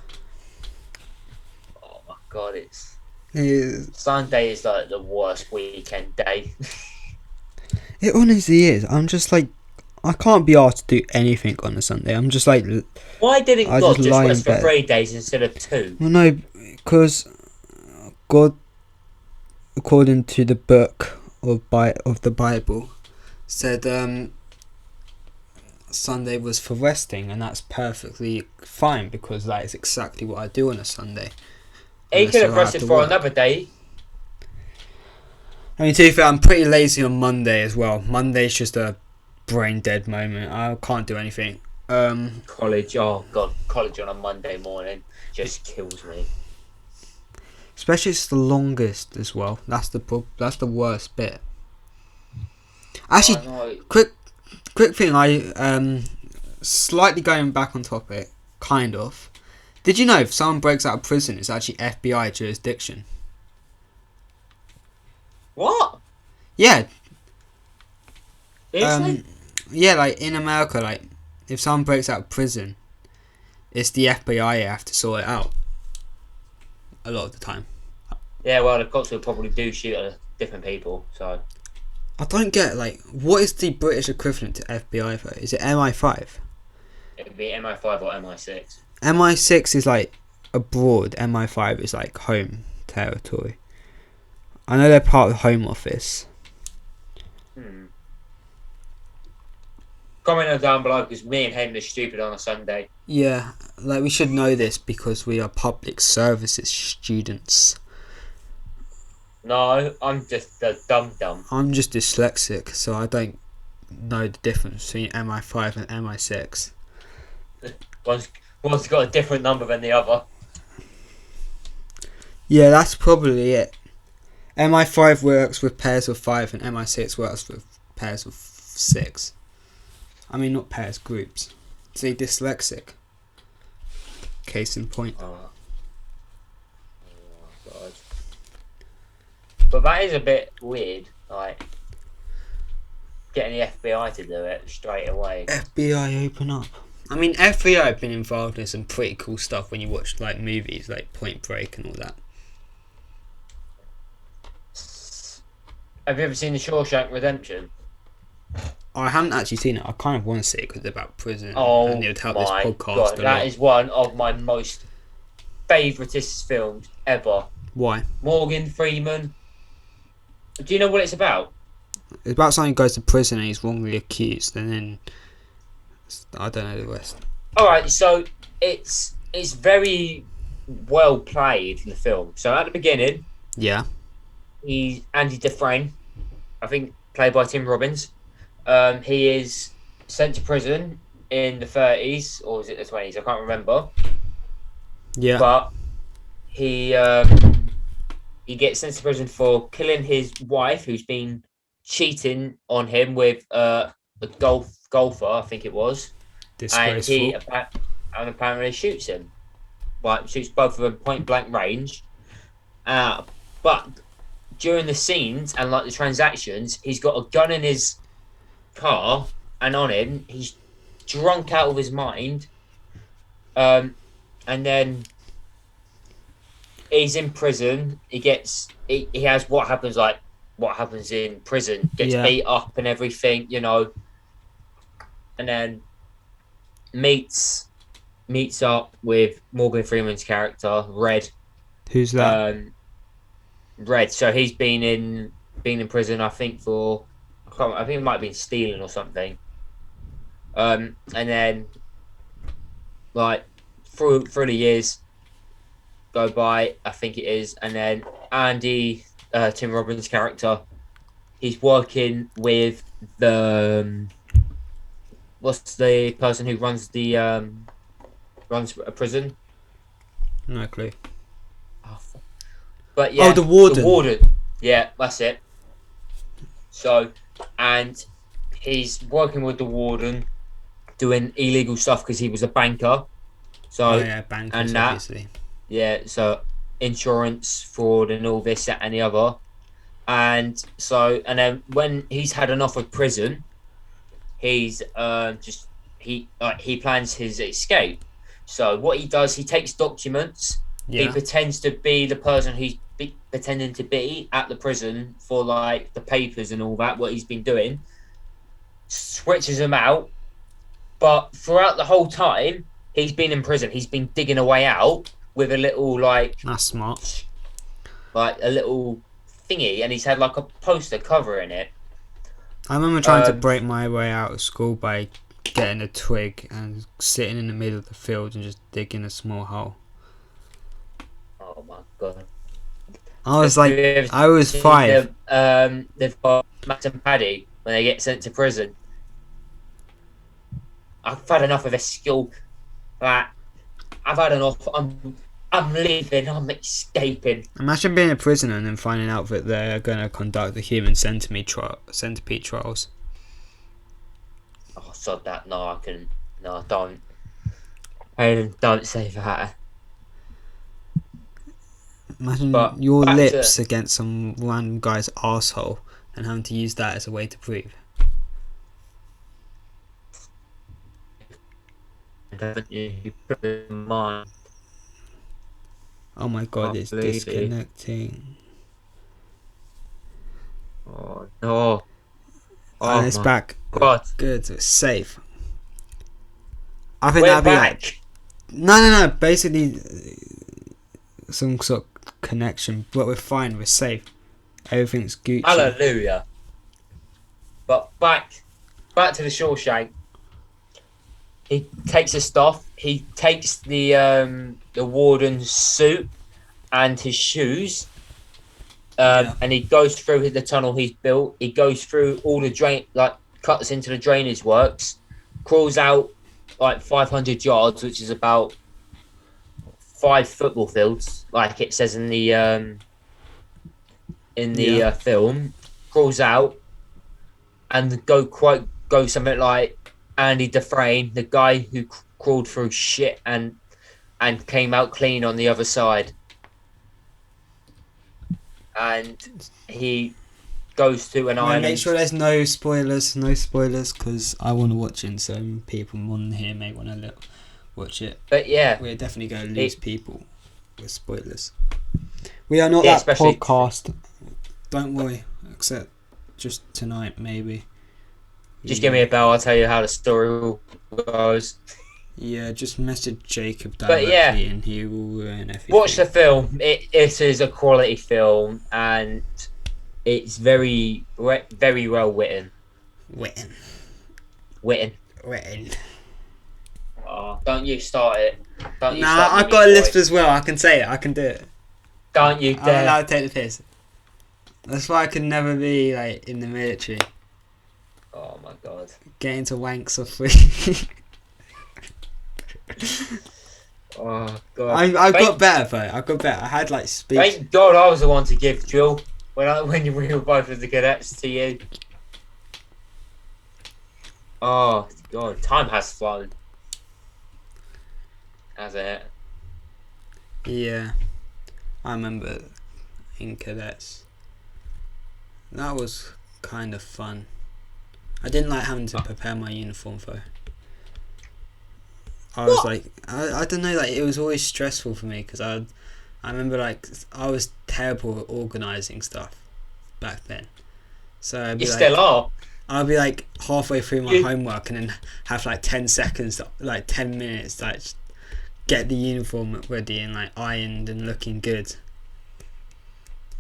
Oh my god, it's It Sunday is like the worst weekend day. It honestly is. I'm just like, I can't be asked to do anything on a Sunday. I'm just like, why didn't God just rest for 3 days instead of 2? Well, no, because God, according to the book of the Bible, said Sunday was for resting, and that's perfectly fine because that is exactly what I do on a Sunday. He could have rested for another day. I mean, to be fair, I'm pretty lazy on Monday as well. Monday's just a brain dead moment. I can't do anything. College, oh god, college on a Monday morning just kills me. Especially it's the longest as well. That's the worst bit. Actually, quick thing. I slightly going back on topic, kind of. Did you know if someone breaks out of prison, it's actually FBI jurisdiction? What? Yeah. Seriously? Yeah, like in America, like if someone breaks out of prison, it's the FBI who have to sort it out. A lot of the time. Yeah, well, the cops will probably do shoot at different people, so. I don't get, like, what is the British equivalent to FBI though? Is it MI5? It would be MI5 or MI6. MI6 is like abroad. MI5 is like home territory. I know they're part of the Home Office. Comment down below because me and Hayden are stupid on a Sunday. Yeah, like we should know this because we are public services students. No, I'm just a dum-dum. I'm just dyslexic, so I don't know the difference between MI5 and MI6. One's got a different number than the other. Yeah, that's probably it. MI5 works with pairs of 5 and MI6 works with pairs of 6. I mean, not pairs, groups. See, dyslexic. Case in point. Oh god. But that is a bit weird, like getting the FBI to do it straight away. FBI open up. I mean, FBI have been involved in some pretty cool stuff when you watch like movies like Point Break and all that. Have you ever seen The Shawshank Redemption? I haven't actually seen it. I kind of want to see it because it's about prison. Oh and it would help my this podcast god, a that lot. is one of my most favouriteest films ever. Why? Morgan Freeman. Do you know what it's about? It's about someone who goes to prison and he's wrongly accused, and then I don't know the rest. Alright, so it's very well played in the film. So at the beginning, Yeah. he's Andy Dufresne, I think played by Tim Robbins. He is sent to prison in the 30s, or was it the 20s? I can't remember. Yeah. But he gets sent to prison for killing his wife, who's been cheating on him with a golfer, I think it was. Disgraceful. And he apparently shoots him. Like, shoots both of them point blank range. But during the scenes and like the transactions, he's got a gun in his car, and on him he's drunk out of his mind. And then he's in prison. He has what happens in prison. Gets beat up and everything, you know. And then meets up with Morgan Freeman's character, Red. Who's that? Red. So he's been in prison, I think, for I think it might have been stealing or something. And then like through the years go by, I think it is, and then Andy, Tim Robbins' character, he's working with the what's the person who runs a prison? No clue. Oh, but Oh, yeah, the warden. The warden. Yeah, that's it. So, and he's working with the warden, doing illegal stuff because he was a banker. So, Oh yeah, bankers and that, obviously. yeah, so insurance fraud and all this, that, and the other. And so, and then when he's had enough of prison, he's he plans his escape. So what he does, he takes documents. He Yeah. pretends to be the person pretending to be at the prison for like the papers and all that. What he's been doing, switches them out. But throughout the whole time he's been in prison, he's been digging a way out with a little That's smart. like a little thingy, and he's had like a poster covering it. I remember trying to break my way out of school by getting a twig and sitting in the middle of the field and just digging a small hole. Oh my god! I was like, I was 5. They've got Matt and Paddy when they get sent to prison. I've had enough of this skill. Like, I've had enough. I'm leaving. I'm escaping. Imagine being a prisoner and then finding out that they're going to conduct the human centipede trials. Oh, sod that. No, I can. No, don't. Hayden, don't say that. Imagine But your back lips against some random guy's arsehole and having to use that as a way to breathe. Haven't you put it in mind? Oh my god, Can't it's believe it. disconnecting. Oh no! Oh, it's my back. God! Good, it's safe. I think We're that'd be back. like no. Basically, some sort of connection, but we're fine. We're safe. Everything's Gucci. Hallelujah! But back to the Shawshank. He takes his stuff. He takes the warden's suit and his shoes. And he goes through the tunnel he's built. He goes through all the cuts into the drainage works, crawls out like 500 yards, which is about 5 football fields, like it says in the film. Crawls out and go something like Andy Dufresne, the guy who crawled through shit and came out clean on the other side. And he goes to an island. Make sure there's no spoilers, because I want to watch it, and some people on here may want to watch it. But yeah, we're definitely going to lose people with spoilers. We are not that especially podcast. Don't worry, except just tonight, maybe. Just give me a bell. I'll tell you how the story goes. Yeah, just message Jacob directly, and he will ruin everything. Watch the film. It is a quality film, and it's very well written. Written. Oh, don't you start it. I've got a list as well. I can say it. I can do it. Don't you dare. I'm allowed to take the piss. That's why I could never be like in the military. Oh my god. Getting to wanks for free. Oh god. I got better though. I got better. I had like speech. Thank God I was the one to give drill when we were both of the cadets to you. Oh god, time has flown. Has it? Yeah, I remember in cadets. That was kind of fun. I didn't like having to prepare my uniform though. I was like, I don't know, like it was always stressful for me because I remember like I was terrible at organising stuff back then. So I'd be You like, still are. I'll be like halfway through my homework and then have like 10 seconds, like 10 minutes, like just get the uniform ready and like ironed and looking good.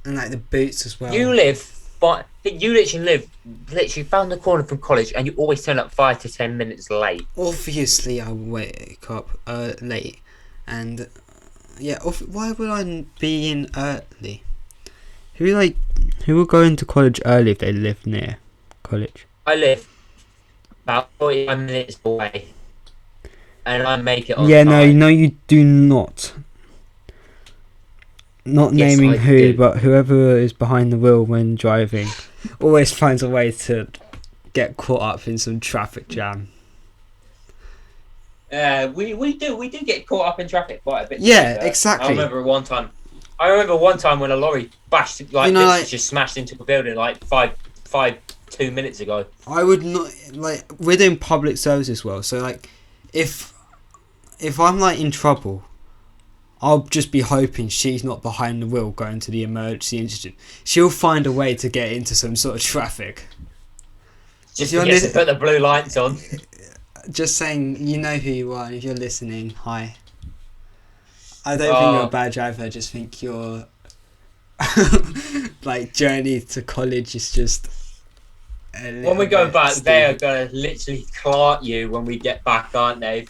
And like the boots as well. You live But you literally live literally found the corner from college, and you always turn up 5 to 10 minutes late. Obviously, I wake up late, and yeah. Why would I be in early? Who will go into college early if they live near college? I live about 45 minutes away, and I make it on Yeah, time. no, you do not. Not Yes, naming I who, do. but whoever is behind the wheel when driving always finds a way to get caught up in some traffic jam. We do get caught up in traffic quite a bit. Yeah, exactly. I remember one time when a lorry bashed, like, You know, literally like, just smashed into a building like 2 minutes ago. I would not, like, we're doing public service as well, so like if I'm like in trouble, I'll just be hoping she's not behind the wheel going to the emergency incident. She'll find a way to get into some sort of traffic. Just forget to put the blue lights on. Just saying, you know who you are, and if you're listening, hi. I don't think you're a bad driver, I just think your like journey to college is just when we go back, they are going to literally cart you when we get back, aren't they?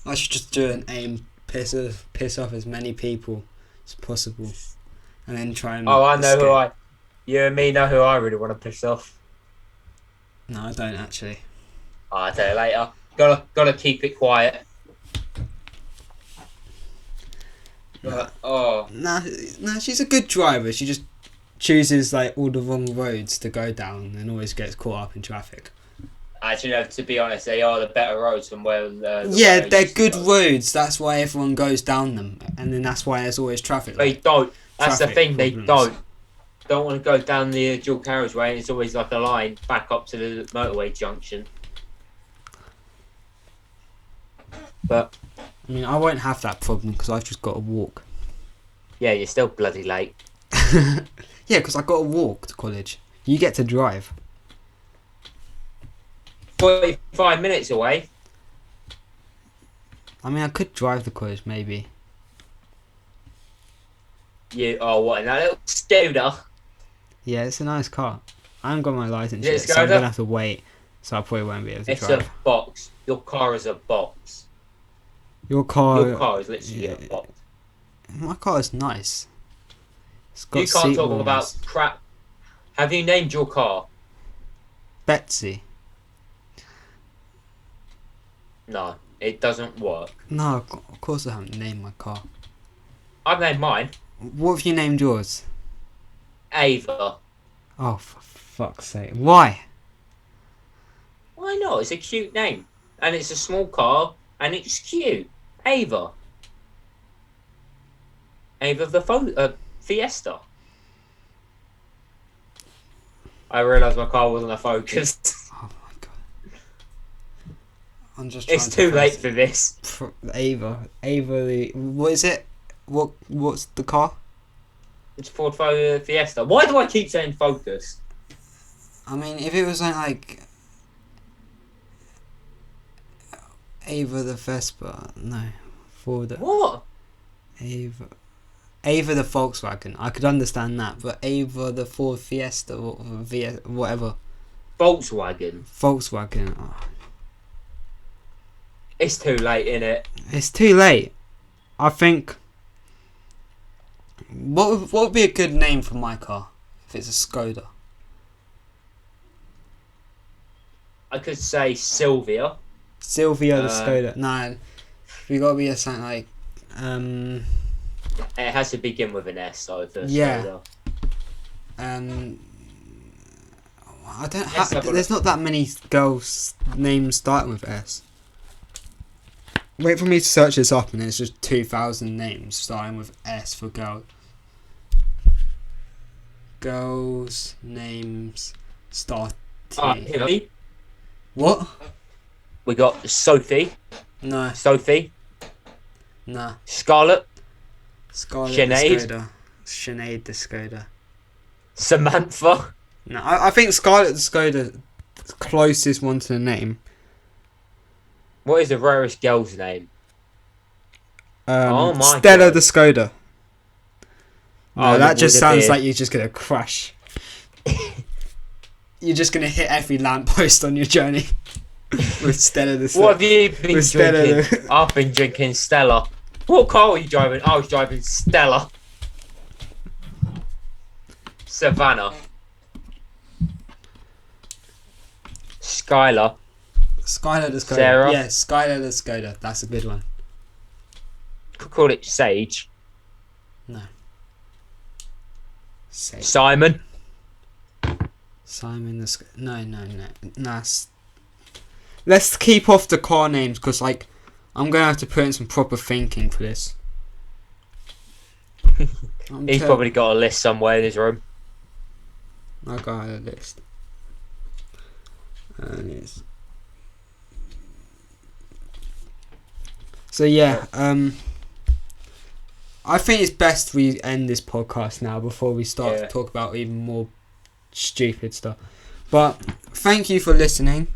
I should just do an aim, piss off as many people as possible, and then try and I know you and me know who I really want to piss off. No, I don't actually. I'll tell you later. Gotta keep it quiet. Nah, she's a good driver. She just chooses like all the wrong roads to go down and always gets caught up in traffic. Actually, no, to be honest, they are the better roads from where. They're good roads. That's why everyone goes down them, and then that's why there's always traffic. They don't. That's the thing. Problems. They don't want to go down the dual carriageway, and it's always like a line back up to the motorway junction. But I mean, I won't have that problem because I've just got to walk. Yeah, you're still bloody late. Yeah, because I've got to walk to college. You get to drive. 45 minutes away. I mean, I could drive to college, maybe. What, in that little scooter? Yeah, it's a nice car. I haven't got my license Is it a yet, so I'm Skoda? going to have to wait. So I probably won't be able to It's drive. a box. Your car is a box. Your car is literally a box. My car is nice. It's got You can't seat talk warmers. about crap. Have you named your car? Betsy. No, it doesn't work. No, of course I haven't named my car. I've named mine What have you named yours? Ava. Oh, for fuck's sake. Why? Why not? It's a cute name. And it's a small car, and it's cute. Ava. Ava the Fiesta. I realised my car wasn't a Focus. Oh my god. I'm just It's too late for this. Ava the... What is it? What's the car? It's Ford Fiesta. Why do I keep saying Focus? I mean, if it was like Ava the Vespa, no. Ford. What? Ava the Volkswagen, I could understand that, but Ava the Ford Fiesta or whatever. Volkswagen. Volkswagen. Oh. It's too late, innit? It's too late. I think. What would be a good name for my car if it's a Skoda? I could say Sylvia. Sylvia the Skoda. No, we gotta be a something like. It has to begin with an S, though. For Yeah. Skoda. I don't have. There's not that many girls' names starting with S. Wait for me to search this up, and there's just 2,000 names starting with S for girl. Girls' names starting. Here What? we got Sophie. No. Sophie. Nah. Scarlett. Scarlett Sinead. the Skoda. Sinead the Skoda. Samantha. No, I think Scarlett the Skoda, the closest one to the name. What is the rarest girl's name? Oh my Stella God. the Skoda. No, Oh, that just would it sounds be? like you're just gonna crash. you're just gonna hit every lamppost on your journey with Stella the. What have you been with drinking? Stella. I've been drinking Stella. What car were you driving? I was driving Stella. Savannah. Skylar. Skylar the Skoda. Sarah. Yeah, Skylar the Skoda. That's a good one. Could call it Sage. No. Sage. Simon. Simon the Skoda. No. Nah. Let's keep off the car names because, like, I'm going to have to put in some proper thinking for this. He's probably got a list somewhere in his room. I got a list. And it's... So yeah, I think it's best we end this podcast now before we start to talk about even more stupid stuff. But thank you for listening.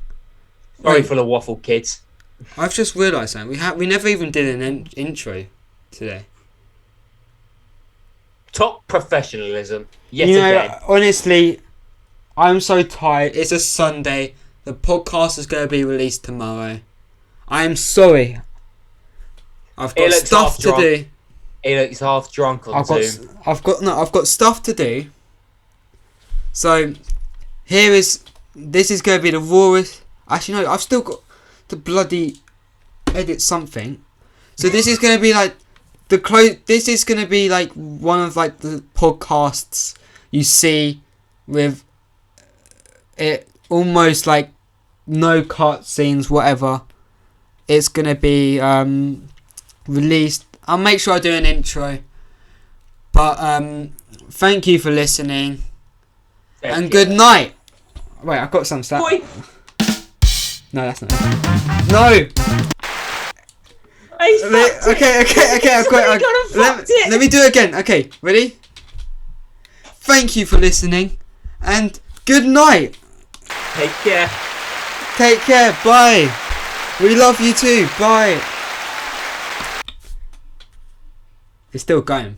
Sorry for the waffle, kids. I've just realised something. We never even did an intro today. Top professionalism. Yet again. Honestly, I'm so tired. It's a Sunday. The podcast is going to be released tomorrow. I am sorry. I've got stuff to do. He looks half drunk on Zoom. I've got stuff to do. So, this is going to be the rawest. Actually, no, I've still got to bloody edit something. So this is going to be like This is going to be like one of like the podcasts you see with it almost like no cut scenes, whatever. It's going to be released. I'll make sure I do an intro. But thank you for listening. And good night. Wait, I've got some stuff. No, that's not it. No! Okay, I've got it. Let me do it again. Okay, ready? Thank you for listening. And good night. Take care. Take care. Bye. We love you too. Bye. It's still going.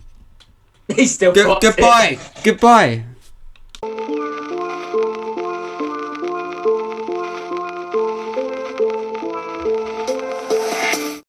He's still Goodbye. Goodbye.